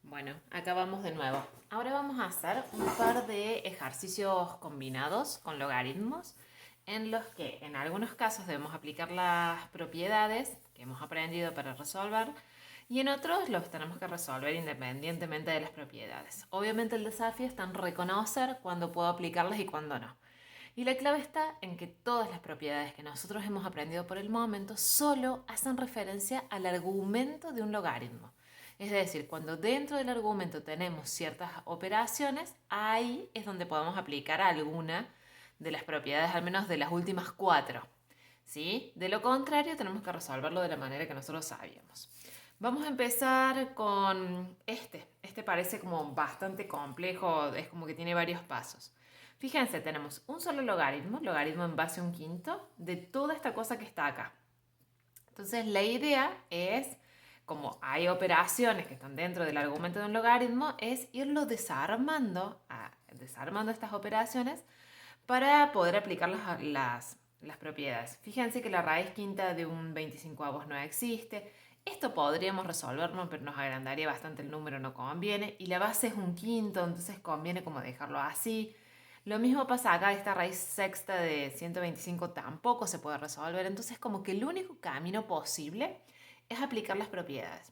Bueno, acá vamos de nuevo. Ahora vamos a hacer un par de ejercicios combinados con logaritmos en los que en algunos casos debemos aplicar las propiedades que hemos aprendido para resolver y en otros los tenemos que resolver independientemente de las propiedades. Obviamente el desafío está en reconocer cuándo puedo aplicarlas y cuándo no. Y la clave está en que todas las propiedades que nosotros hemos aprendido por el momento solo hacen referencia al argumento de un logaritmo. Es decir, cuando dentro del argumento tenemos ciertas operaciones, ahí es donde podemos aplicar alguna de las propiedades, al menos de las últimas cuatro. ¿Sí? De lo contrario, tenemos que resolverlo de la manera que nosotros sabíamos. Vamos a empezar con este. Este parece como bastante complejo, es como que tiene varios pasos. Fíjense, tenemos un solo logaritmo, logaritmo en base a un quinto, de toda esta cosa que está acá. Entonces la idea es, como hay operaciones que están dentro del argumento de un logaritmo, es irlo desarmando, desarmando estas operaciones para poder aplicar las propiedades. Fíjense que la raíz quinta de un 25avos no existe. Esto podríamos resolverlo, pero nos agrandaría bastante el número, no conviene. Y la base es un quinto, entonces conviene como dejarlo así. Lo mismo pasa acá, esta raíz sexta de 125 tampoco se puede resolver, entonces como que el único camino posible es aplicar las propiedades.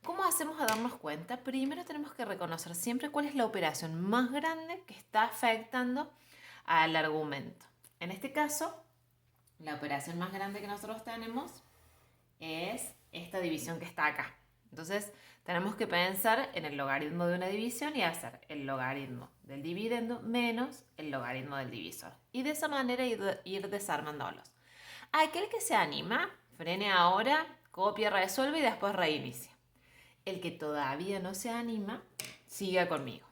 ¿Cómo hacemos a darnos cuenta? Primero tenemos que reconocer siempre cuál es la operación más grande que está afectando al argumento. En este caso, la operación más grande que nosotros tenemos es esta división que está acá. Entonces, tenemos que pensar en el logaritmo de una división y hacer el logaritmo del dividendo menos el logaritmo del divisor. Y de esa manera ir desarmándolos. Aquel que se anima, frene ahora, copia, resuelve y después reinicia. El que todavía no se anima, siga conmigo.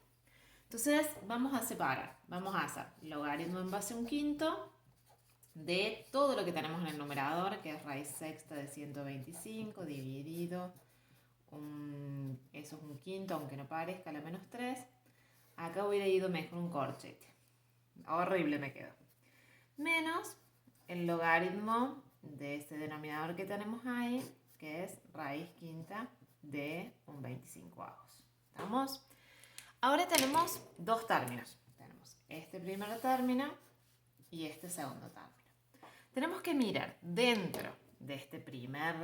Entonces, vamos a separar. Vamos a hacer logaritmo en base a un quinto de todo lo que tenemos en el numerador, que es raíz sexta de 125 dividido, eso es un quinto, aunque no parezca, la menos 3. Acá hubiera ido mejor un corchete. Horrible me quedó. Menos el logaritmo de este denominador que tenemos ahí, que es raíz quinta de un 25avos. ¿Estamos? Ahora tenemos dos términos. Tenemos este primer término y este segundo término. Tenemos que mirar dentro de este primer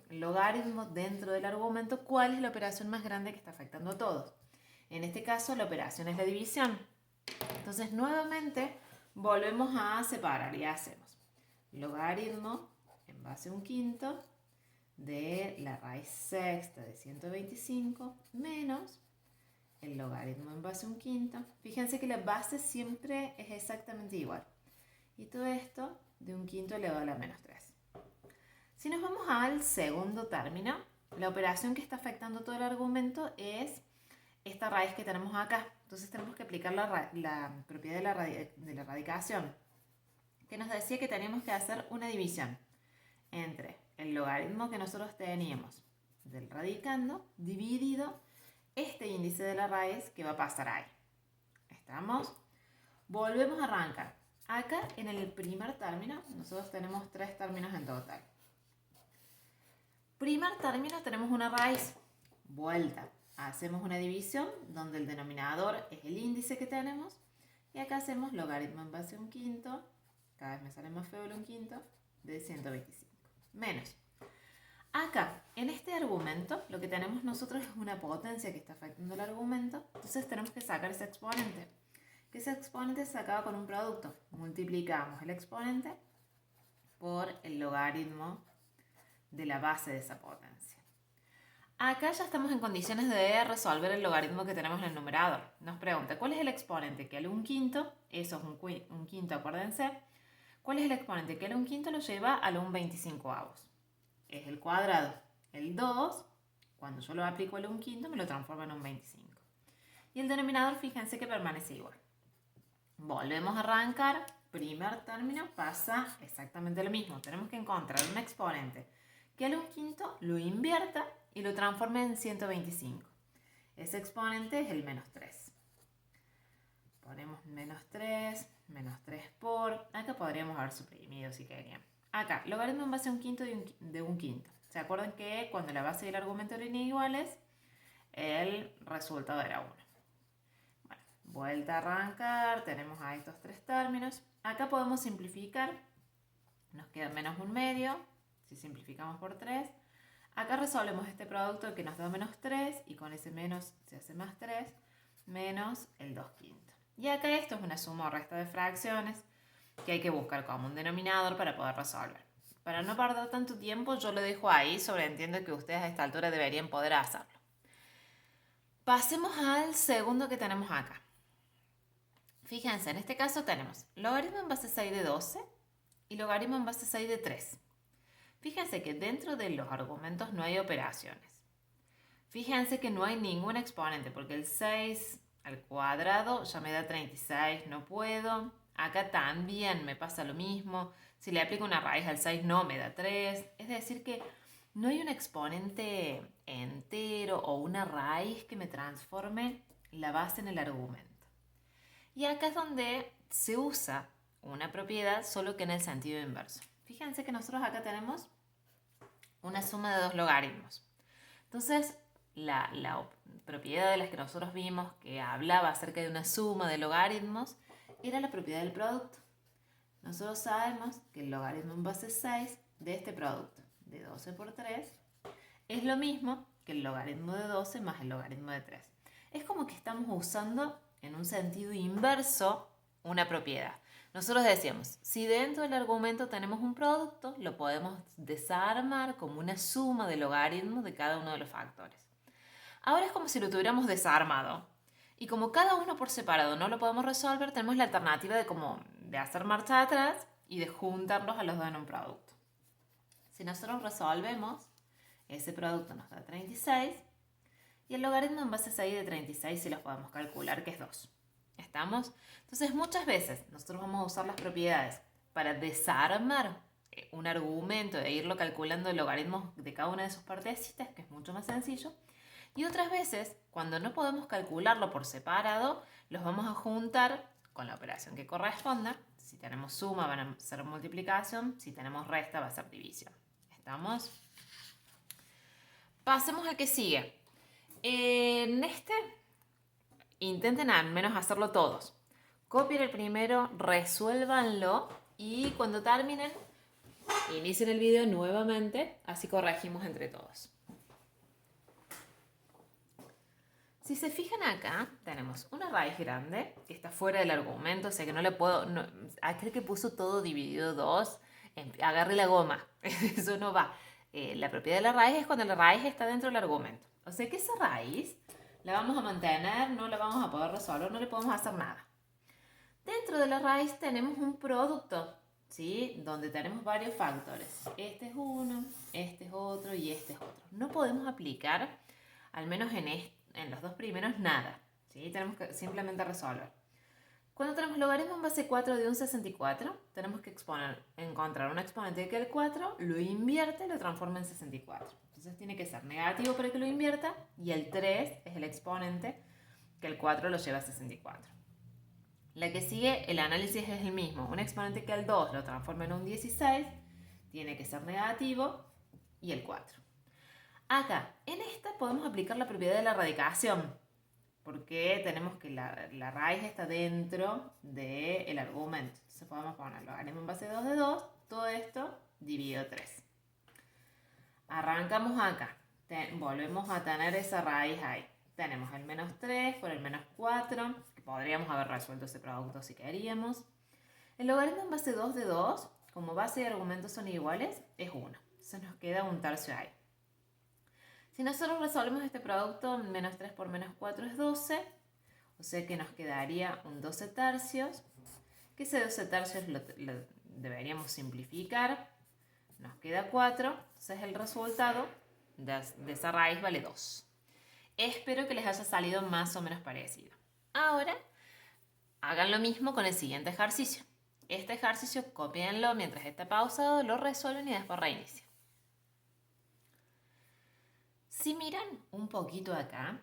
logaritmo, dentro del argumento, cuál es la operación más grande que está afectando a todos. En este caso, la operación es la división. Entonces, nuevamente, volvemos a separar y hacemos logaritmo en base a un quinto de la raíz sexta de 125 menos el logaritmo en base a un quinto. Fíjense que la base siempre es exactamente igual. Y todo esto de un quinto elevado a la menos 3. Si nos vamos al segundo término, la operación que está afectando todo el argumento es esta raíz que tenemos acá. Entonces tenemos que aplicar la propiedad de la radicación, que nos decía que teníamos que hacer una división entre el logaritmo que nosotros teníamos del radicando dividido este índice de la raíz que va a pasar ahí. ¿Estamos? Volvemos a arrancar. Acá en el primer término, nosotros tenemos tres términos en total. Primer término tenemos una raíz. Vuelta. Hacemos una división donde el denominador es el índice que tenemos. Y acá hacemos logaritmo en base a un quinto. Cada vez me sale más feo el un quinto. De 125. Menos. Acá, en este argumento, lo que tenemos nosotros es una potencia que está afectando el argumento. Entonces tenemos que sacar ese exponente. Que ese exponente se acaba con un producto. Multiplicamos el exponente por el logaritmo de la base de esa potencia. Acá ya estamos en condiciones de resolver el logaritmo que tenemos en el numerador. Nos pregunta, ¿cuál es el exponente que al un quinto? Eso es un quinto, acuérdense. ¿Cuál es el exponente que al un quinto lo lleva al un 25avos? Es el cuadrado. El 2, cuando yo lo aplico al un quinto, me lo transforma en un 25. Y el denominador, fíjense que permanece igual. Volvemos a arrancar. Primer término pasa exactamente lo mismo. Tenemos que encontrar un exponente que al un quinto lo invierta y lo transforme en 125. Ese exponente es el menos 3. Ponemos menos 3 por... Acá podríamos haber suprimido si querían. Acá, logaritmo en base a un quinto de un quinto. ¿Se acuerdan que cuando la base y el argumento eran iguales, el resultado era 1. Bueno, vuelta a arrancar, tenemos a estos tres términos. Acá podemos simplificar, nos queda menos 1/2, si simplificamos por 3. Acá resolvemos este producto que nos da menos 3 y con ese menos se hace más 3, menos el 2/5. Y acá esto es una suma o resta de fracciones que hay que buscar como un denominador para poder resolver. Para no perder tanto tiempo, yo lo dejo ahí, sobreentiendo que ustedes a esta altura deberían poder hacerlo. Pasemos al segundo que tenemos acá. Fíjense, en este caso tenemos logaritmo en base 6 de 12 y logaritmo en base 6 de 3. Fíjense que dentro de los argumentos no hay operaciones. Fíjense que no hay ningún exponente, porque el 6 al cuadrado ya me da 36, no puedo. Acá también me pasa lo mismo. Si le aplico una raíz al 6 no me da 3. Es decir que no hay un exponente entero o una raíz que me transforme la base en el argumento. Y acá es donde se usa una propiedad, solo que en el sentido inverso. Fíjense que nosotros acá tenemos una suma de dos logaritmos. Entonces, la propiedad de las que nosotros vimos que hablaba acerca de una suma de logaritmos era la propiedad del producto. Nosotros sabemos que el logaritmo en base 6 de este producto, de 12 por 3, es lo mismo que el logaritmo de 12 más el logaritmo de 3. Es como que estamos usando en un sentido inverso una propiedad. Nosotros decíamos, si dentro del argumento tenemos un producto, lo podemos desarmar como una suma de logaritmos de cada uno de los factores. Ahora es como si lo tuviéramos desarmado. Y como cada uno por separado no lo podemos resolver, tenemos la alternativa de hacer marcha atrás y de juntarlos a los dos en un producto. Si nosotros resolvemos, ese producto nos da 36 y el logaritmo en base 6 de 36 si los podemos calcular, que es 2. ¿Estamos? Entonces muchas veces nosotros vamos a usar las propiedades para desarmar un argumento e irlo calculando el logaritmo de cada una de sus partecitas, que es mucho más sencillo. Y otras veces, cuando no podemos calcularlo por separado, los vamos a juntar con la operación que corresponda. Si tenemos suma, van a ser multiplicación. Si tenemos resta, va a ser división. ¿Estamos? Pasemos al que sigue. En este, intenten al menos hacerlo todos. Copien el primero, resuélvanlo y cuando terminen, inicien el video nuevamente, así corregimos entre todos. Si se fijan acá, tenemos una raíz grande que está fuera del argumento, o sea que no le puedo... aquel que puso todo dividido 2, agarre la goma, eso no va. La propiedad de la raíz es cuando la raíz está dentro del argumento. O sea que esa raíz la vamos a mantener, no la vamos a poder resolver, no le podemos hacer nada. Dentro de la raíz tenemos un producto, ¿sí? Donde tenemos varios factores. Este es uno, este es otro y este es otro. No podemos aplicar, al menos en los dos primeros, nada, ¿sí? Tenemos que simplemente resolver. Cuando tenemos logaritmo en base 4 de un 64, tenemos que encontrar un exponente que el 4 lo invierte y lo transforma en 64. Entonces tiene que ser negativo para que lo invierta y el 3 es el exponente que el 4 lo lleva a 64. La que sigue, el análisis es el mismo. Un exponente que el 2 lo transforma en un 16 tiene que ser negativo y el 4. Acá, en esta podemos aplicar la propiedad de la radicación, porque tenemos que la raíz está dentro del argumento. Entonces podemos poner logaritmo en base 2 de 2, todo esto dividido 3. Arrancamos acá, volvemos a tener esa raíz ahí. Tenemos el menos 3 por el menos 4, que podríamos haber resuelto ese producto si queríamos. El logaritmo en base 2 de 2, como base y argumentos son iguales, es 1. Entonces nos queda un tercio ahí. Si nosotros resolvemos este producto, menos 3 por menos 4 es 12, o sea que nos quedaría un 12 tercios, que ese 12 tercios lo deberíamos simplificar, nos queda 4, entonces el resultado de esa raíz vale 2. Espero que les haya salido más o menos parecido. Ahora, hagan lo mismo con el siguiente ejercicio. Este ejercicio, cópienlo mientras esté pausado, lo resuelven y después reinician. Si miran un poquito acá,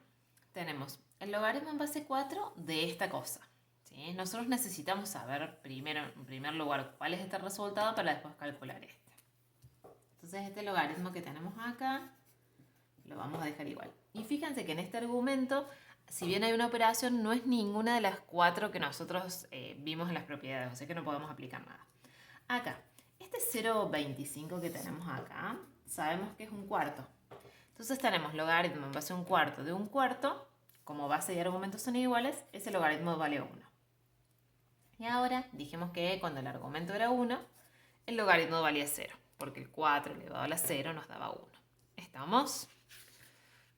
tenemos el logaritmo en base 4 de esta cosa, ¿sí? Nosotros necesitamos saber primero, en primer lugar, cuál es este resultado para después calcular este. Entonces este logaritmo que tenemos acá, lo vamos a dejar igual. Y fíjense que en este argumento, si bien hay una operación, no es ninguna de las 4 que nosotros vimos en las propiedades, o sea que no podemos aplicar nada. Acá, este 0,25 que tenemos acá, sabemos que es un cuarto. Entonces tenemos logaritmo en base a un cuarto de un cuarto, como base y argumentos son iguales, ese logaritmo vale 1. Y ahora dijimos que cuando el argumento era 1, el logaritmo valía 0, porque el 4 elevado a la 0 nos daba 1. ¿Estamos?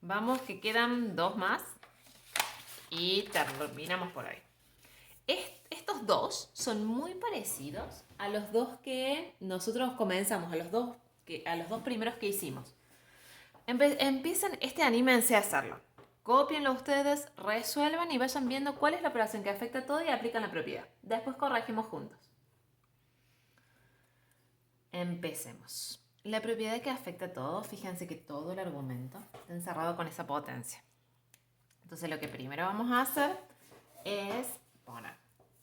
Vamos, que quedan 2 más y terminamos por ahí. Estos dos son muy parecidos a los dos que nosotros comenzamos, a los dos primeros que hicimos. Empiecen, anímense a hacerlo. Cópienlo ustedes, resuelvan y vayan viendo cuál es la operación que afecta a todo y aplican la propiedad. Después corregimos juntos. Empecemos. La propiedad que afecta a todo, fíjense que todo el argumento está encerrado con esa potencia. Entonces lo que primero vamos a hacer es poner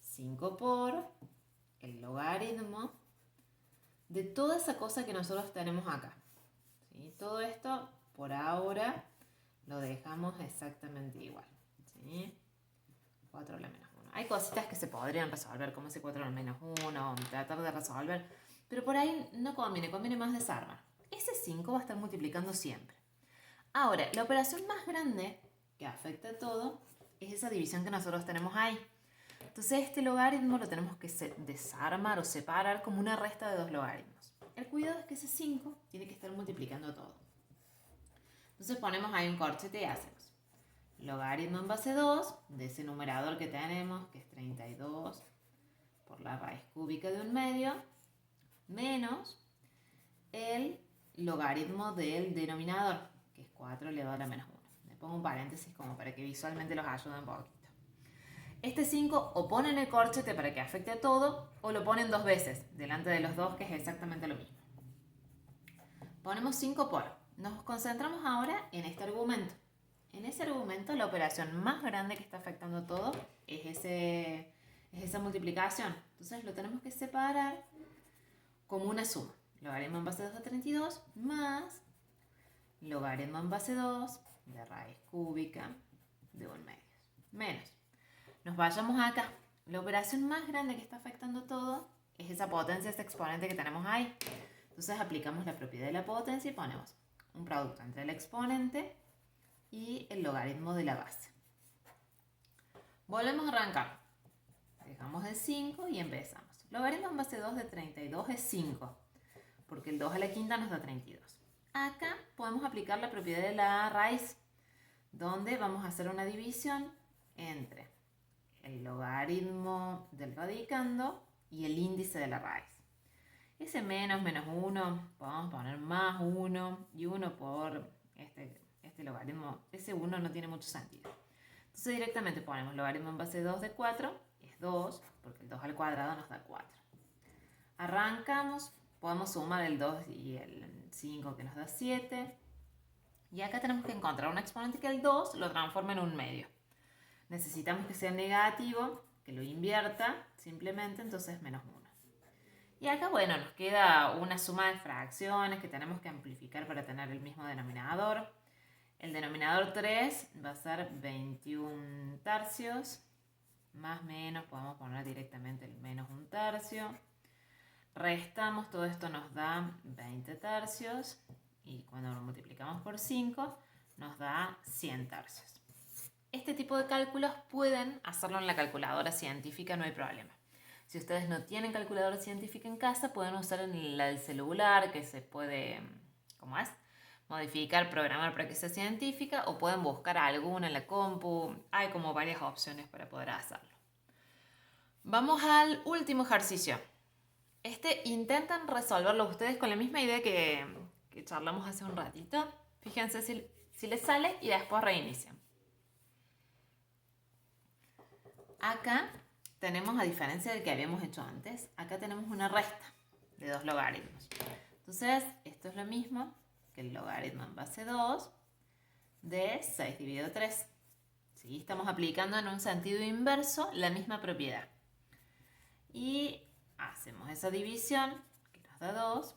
5 por el logaritmo de toda esa cosa que nosotros tenemos acá. ¿Sí? Todo esto por ahora lo dejamos exactamente igual. ¿Sí? 4 a la menos 1. Hay cositas que se podrían resolver, como ese 4 a la menos 1, tratar de resolver, pero por ahí no conviene más desarmar. Ese 5 va a estar multiplicando siempre. Ahora, la operación más grande que afecta a todo es esa división que nosotros tenemos ahí. Entonces este logaritmo lo tenemos que desarmar o separar como una resta de 2 logaritmos. El cuidado es que ese 5 tiene que estar multiplicando todo. Entonces ponemos ahí un corchete y hacemos logaritmo en base 2 de ese numerador que tenemos, que es 32 por la raíz cúbica de 1/2, menos el logaritmo del denominador, que es 4 elevado a la menos 1. Le pongo un paréntesis como para que visualmente los ayude un poquito. Este 5 o ponen el corchete para que afecte a todo, o lo ponen 2 veces, delante de los dos, que es exactamente lo mismo. Ponemos 5 por. Nos concentramos ahora en este argumento. En ese argumento, la operación más grande que está afectando a todo es esa multiplicación. Entonces lo tenemos que separar como una suma. Logaritmo en base 2 de 32 más logaritmo en base 2 de raíz cúbica de 1/2. Menos. Nos vayamos acá. La operación más grande que está afectando todo es esa potencia, ese exponente que tenemos ahí. Entonces aplicamos la propiedad de la potencia y ponemos un producto entre el exponente y el logaritmo de la base. Volvemos a arrancar. Dejamos el 5 y empezamos. Logaritmo en base 2 de 32 es 5, porque el 2 a la quinta nos da 32. Acá podemos aplicar la propiedad de la raíz, donde vamos a hacer una división entre el logaritmo del radicando y el índice de la raíz. Ese menos 1, podemos poner más 1 y 1 por este logaritmo. Ese 1 no tiene mucho sentido. Entonces directamente ponemos logaritmo en base 2 de 4, es 2, porque el 2 al cuadrado nos da 4. Arrancamos, podemos sumar el 2 y el 5 que nos da 7. Y acá tenemos que encontrar un exponente que el 2 lo transforme en un medio. Necesitamos que sea negativo, que lo invierta simplemente, entonces menos 1. Y acá, bueno, nos queda una suma de fracciones que tenemos que amplificar para tener el mismo denominador. El denominador 3 va a ser 21 tercios, más menos, podemos poner directamente el menos 1 tercio. Restamos, todo esto nos da 20 tercios y cuando lo multiplicamos por 5 nos da 100 tercios. Este tipo de cálculos pueden hacerlo en la calculadora científica, no hay problema. Si ustedes no tienen calculadora científica en casa, pueden usar en la del celular, que se puede, modificar, programar para que sea científica, o pueden buscar alguna en la compu. Hay como varias opciones para poder hacerlo. Vamos al último ejercicio. Intentan resolverlo ustedes con la misma idea que charlamos hace un ratito. Fíjense si les sale y después reinician. Acá tenemos, a diferencia del que habíamos hecho antes, acá tenemos una resta de 2 logaritmos. Entonces, esto es lo mismo que el logaritmo en base 2 de 6 dividido 3. ¿Sí? Estamos aplicando en un sentido inverso la misma propiedad. Y hacemos esa división, que nos da 2,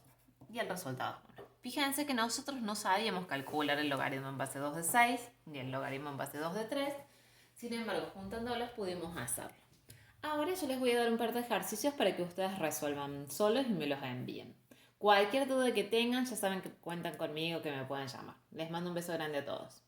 y el resultado es 1. Fíjense que nosotros no sabíamos calcular el logaritmo en base 2 de 6 ni el logaritmo en base 2 de 3. Sin embargo, juntándolos pudimos hacerlo. Ahora yo les voy a dar un par de ejercicios para que ustedes resuelvan solos y me los envíen. Cualquier duda que tengan, ya saben que cuentan conmigo, que me pueden llamar. Les mando un beso grande a todos.